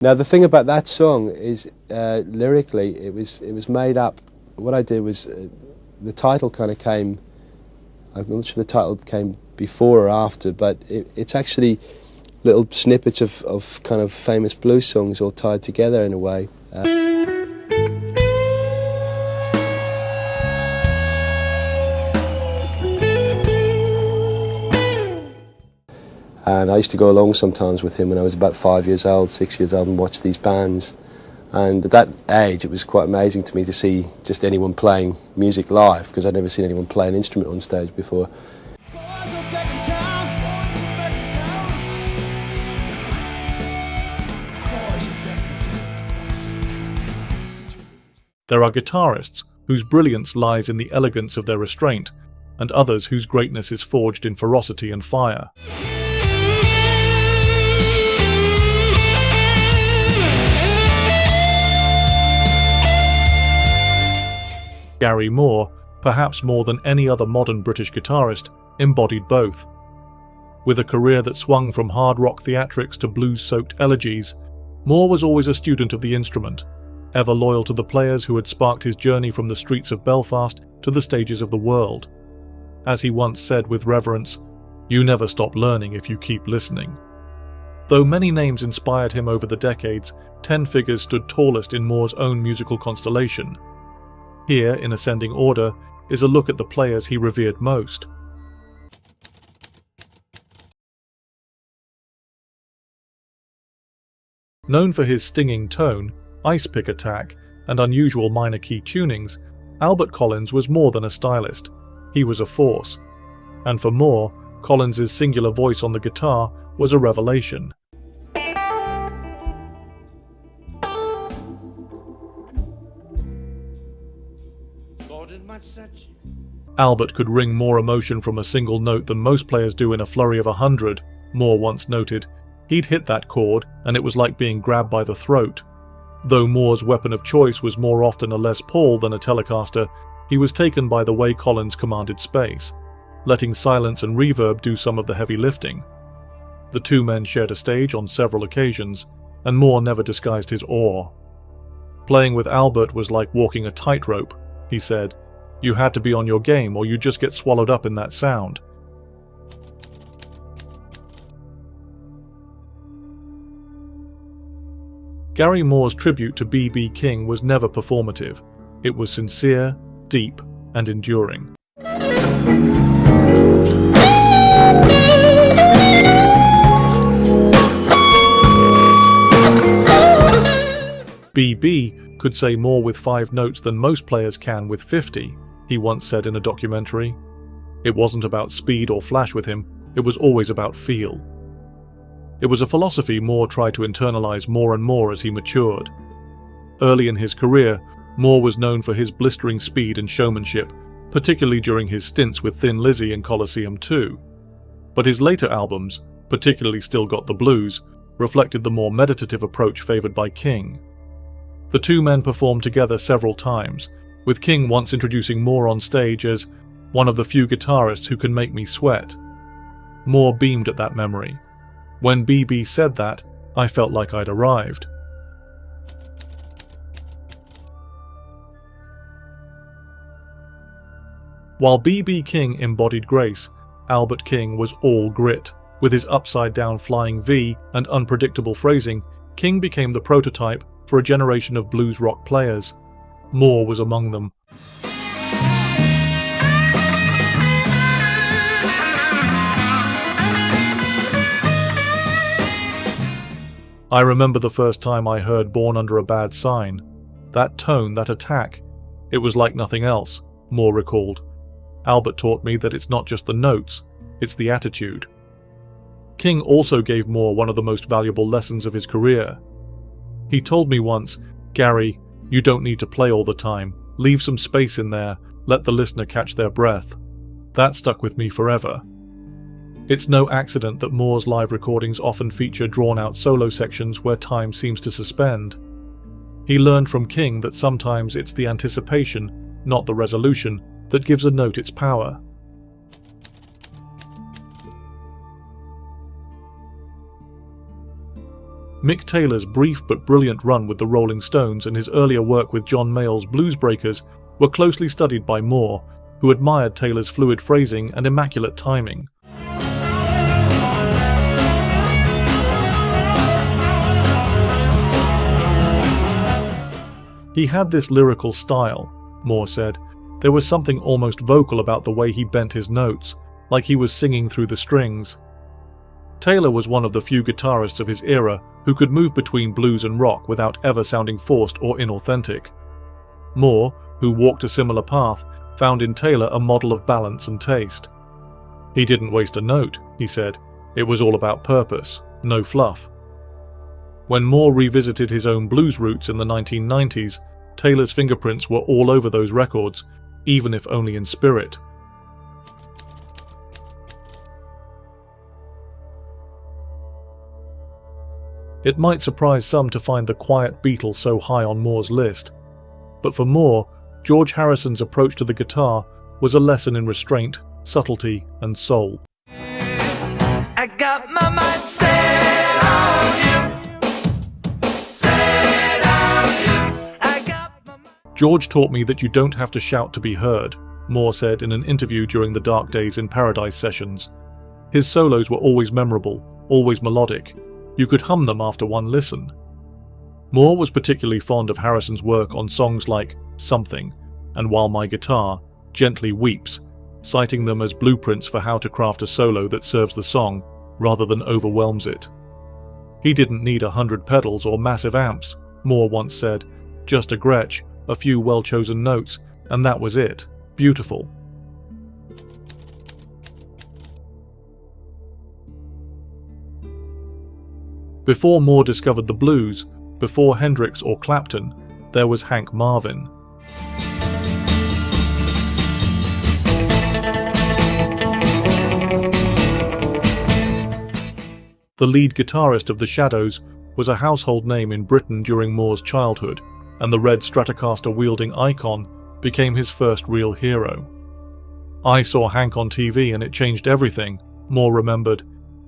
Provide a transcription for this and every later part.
Now the thing about that song is lyrically it was made up. What I did was the title kind of came. I'm not sure the title came before or after, but it's actually little snippets of kind of famous blues songs all tied together in a way. And I used to go along sometimes with him when I was about 5 years old, 6 years old, and watch these bands. And at that age, it was quite amazing to me to see just anyone playing music live, because I'd never seen anyone play an instrument on stage before. There are guitarists whose brilliance lies in the elegance of their restraint, and others whose greatness is forged in ferocity and fire. Gary Moore, perhaps more than any other modern British guitarist, embodied both. With a career that swung from hard rock theatrics to blues-soaked elegies, Moore was always a student of the instrument, ever loyal to the players who had sparked his journey from the streets of Belfast to the stages of the world. As he once said with reverence, "You never stop learning if you keep listening." Though many names inspired him over the decades, 10 figures stood tallest in Moore's own musical constellation. Here, in ascending order, is a look at the players he revered most. Known for his stinging tone, ice pick attack, and unusual minor key tunings, Albert Collins was more than a stylist. He was a force. And for Moore, Collins's singular voice on the guitar was a revelation. Albert could wring more emotion from a single note than most players do in a flurry of 100, Moore once noted. He'd hit that chord, and it was like being grabbed by the throat. Though Moore's weapon of choice was more often a Les Paul than a Telecaster, he was taken by the way Collins commanded space, letting silence and reverb do some of the heavy lifting. The two men shared a stage on several occasions, and Moore never disguised his awe. Playing with Albert was like walking a tightrope, he said. You had to be on your game or you'd just get swallowed up in that sound. Gary Moore's tribute to B.B. King was never performative. It was sincere, deep, and enduring. B.B. could say more with 5 notes than most players can with 50, he once said in a documentary. It wasn't about speed or flash with him, it was always about feel. It was a philosophy Moore tried to internalize more and more as he matured. Early in his career, Moore was known for his blistering speed and showmanship, particularly during his stints with Thin Lizzy and Colosseum 2. But his later albums, particularly Still Got the Blues, reflected the more meditative approach favored by King. The two men performed together several times, with King once introducing Moore on stage as one of the few guitarists who can make me sweat. Moore beamed at that memory. When B.B. said that, I felt like I'd arrived. While B.B. King embodied grace, Albert King was all grit. With his upside-down flying V and unpredictable phrasing, King became the prototype for a generation of blues rock players. Moore was among them. I remember the first time I heard Born Under a Bad Sign. That tone, that attack, it was like nothing else, Moore recalled. Albert taught me that it's not just the notes, it's the attitude. King also gave Moore one of the most valuable lessons of his career. He told me once, "Gary, you don't need to play all the time. Leave some space in there, let the listener catch their breath." That stuck with me forever. It's no accident that Moore's live recordings often feature drawn-out solo sections where time seems to suspend. He learned from King that sometimes it's the anticipation, not the resolution, that gives a note its power. Mick Taylor's brief but brilliant run with the Rolling Stones and his earlier work with John Mayall's Blues Breakers were closely studied by Moore, who admired Taylor's fluid phrasing and immaculate timing. He had this lyrical style, Moore said. There was something almost vocal about the way he bent his notes, like he was singing through the strings. Taylor was one of the few guitarists of his era who could move between blues and rock without ever sounding forced or inauthentic. Moore, who walked a similar path, found in Taylor a model of balance and taste. He didn't waste a note, he said. It was all about purpose, no fluff. When Moore revisited his own blues roots in the 1990s, Taylor's fingerprints were all over those records, even if only in spirit. It might surprise some to find the quiet Beatle so high on Moore's list, but for Moore, George Harrison's approach to the guitar was a lesson in restraint, subtlety, and soul. I got my mind set on you. Set on you. I got my mind. George taught me that you don't have to shout to be heard, Moore said in an interview during the Dark Days in Paradise sessions. His solos were always memorable, always melodic. You could hum them after one listen. Moore was particularly fond of Harrison's work on songs like Something and While My Guitar Gently Weeps, citing them as blueprints for how to craft a solo that serves the song rather than overwhelms it. He didn't need 100 pedals or massive amps, Moore once said, just a Gretsch, a few well-chosen notes, and that was it. Beautiful. Before Moore discovered the blues, before Hendrix or Clapton, there was Hank Marvin. The lead guitarist of The Shadows was a household name in Britain during Moore's childhood, and the red Stratocaster-wielding icon became his first real hero. I saw Hank on TV and it changed everything, Moore remembered.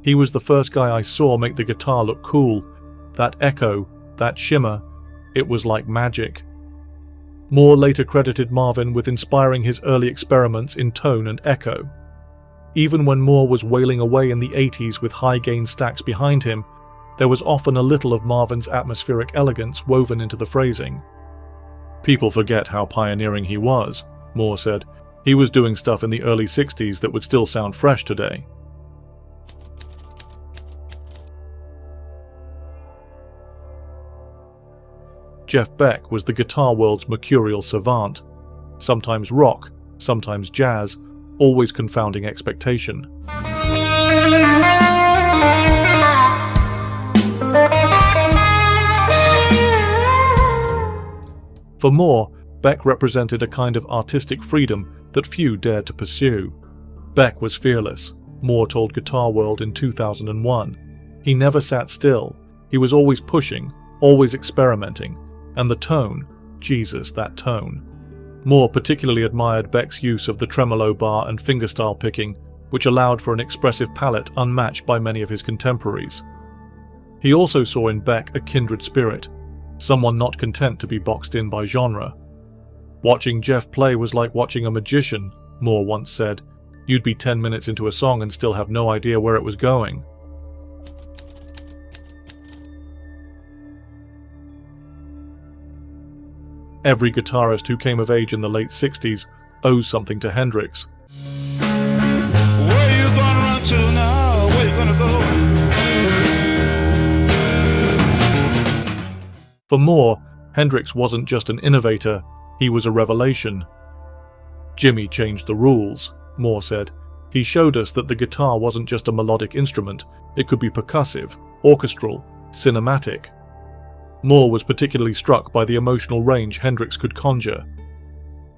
He was the first guy I saw make the guitar look cool. That echo, that shimmer, it was like magic. Moore later credited Marvin with inspiring his early experiments in tone and echo. Even when Moore was wailing away in the 80s with high-gain stacks behind him, there was often a little of Marvin's atmospheric elegance woven into the phrasing. People forget how pioneering he was, Moore said. He was doing stuff in the early 60s that would still sound fresh today. Jeff Beck was the guitar world's mercurial savant. Sometimes rock, sometimes jazz, always confounding expectation. For Moore, Beck represented a kind of artistic freedom that few dared to pursue. Beck was fearless, Moore told Guitar World in 2001. He never sat still. He was always pushing, always experimenting. And the tone, Jesus, that tone. Moore particularly admired Beck's use of the tremolo bar and fingerstyle picking, which allowed for an expressive palette unmatched by many of his contemporaries. He also saw in Beck a kindred spirit, someone not content to be boxed in by genre. Watching Jeff play was like watching a magician, Moore once said. You'd be 10 minutes into a song and still have no idea where it was going. Every guitarist who came of age in the late 60s owes something to Hendrix. Where you gonna run to now? Where you gonna go? For Moore, Hendrix wasn't just an innovator, he was a revelation. Jimmy changed the rules, Moore said. He showed us that the guitar wasn't just a melodic instrument, it could be percussive, orchestral, cinematic. Moore was particularly struck by the emotional range Hendrix could conjure.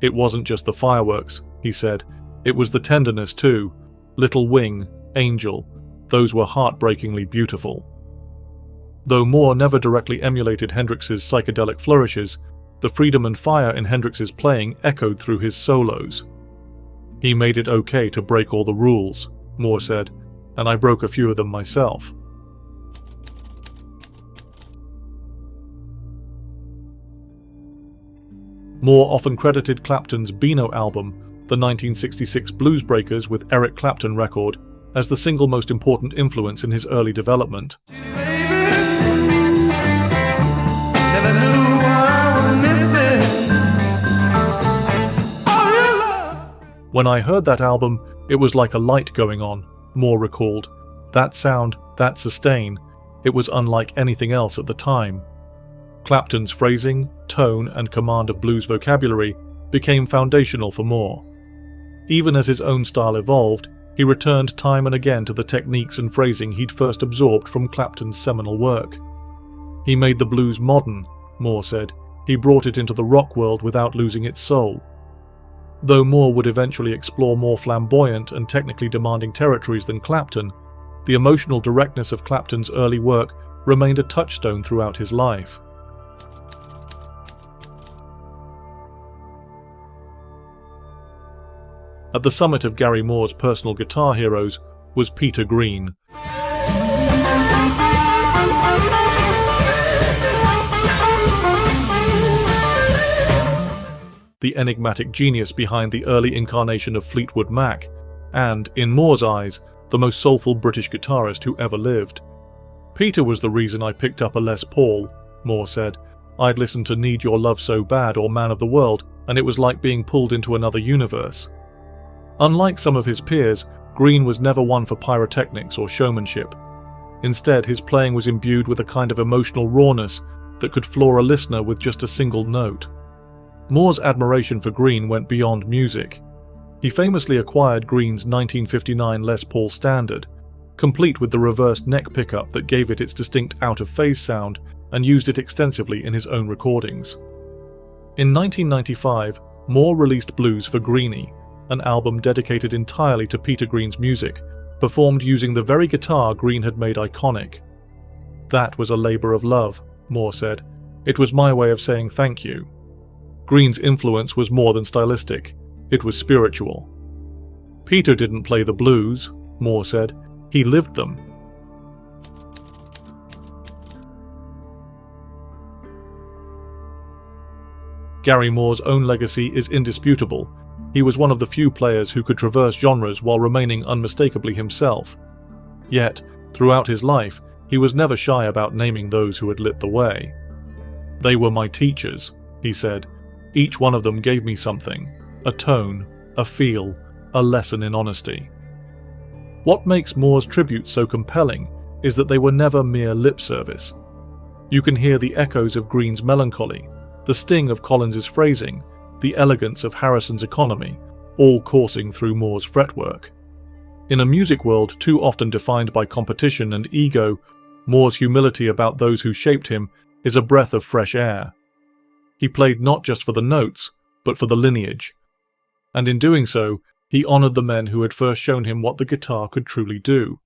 It wasn't just the fireworks, he said. It was the tenderness too. Little Wing, Angel, those were heartbreakingly beautiful. Though Moore never directly emulated Hendrix's psychedelic flourishes, the freedom and fire in Hendrix's playing echoed through his solos. He made it okay to break all the rules, Moore said, and I broke a few of them myself. Moore often credited Clapton's Beano album, the 1966 Blues Breakers with Eric Clapton record, as the single most important influence in his early development. When I heard that album, it was like a light going on, Moore recalled. That sound, that sustain, it was unlike anything else at the time. Clapton's phrasing, tone, and command of blues vocabulary became foundational for Moore. Even as his own style evolved, he returned time and again to the techniques and phrasing he'd first absorbed from Clapton's seminal work. He made the blues modern, Moore said. He brought it into the rock world without losing its soul. Though Moore would eventually explore more flamboyant and technically demanding territories than Clapton, the emotional directness of Clapton's early work remained a touchstone throughout his life. At the summit of Gary Moore's personal guitar heroes was Peter Green. The enigmatic genius behind the early incarnation of Fleetwood Mac, and, in Moore's eyes, the most soulful British guitarist who ever lived. Peter was the reason I picked up a Les Paul, Moore said. I'd listened to Need Your Love So Bad or Man of the World, and it was like being pulled into another universe. Unlike some of his peers, Green was never one for pyrotechnics or showmanship. Instead, his playing was imbued with a kind of emotional rawness that could floor a listener with just a single note. Moore's admiration for Green went beyond music. He famously acquired Green's 1959 Les Paul Standard, complete with the reversed neck pickup that gave it its distinct out-of-phase sound, and used it extensively in his own recordings. In 1995, Moore released Blues for Greenie, an album dedicated entirely to Peter Green's music, performed using the very guitar Green had made iconic. That was a labor of love, Moore said. It was my way of saying thank you. Green's influence was more than stylistic, it was spiritual. Peter didn't play the blues, Moore said, he lived them. Gary Moore's own legacy is indisputable. He was one of the few players who could traverse genres while remaining unmistakably himself. Yet, throughout his life, he was never shy about naming those who had lit the way. They were my teachers, he said. Each one of them gave me something, a tone, a feel, a lesson in honesty. What makes Moore's tributes so compelling is that they were never mere lip service. You can hear the echoes of Green's melancholy, the sting of Collins's phrasing, the elegance of Harrison's economy, all coursing through Moore's fretwork. In a music world too often defined by competition and ego, Moore's humility about those who shaped him is a breath of fresh air. He played not just for the notes, but for the lineage. And in doing so, he honoured the men who had first shown him what the guitar could truly do.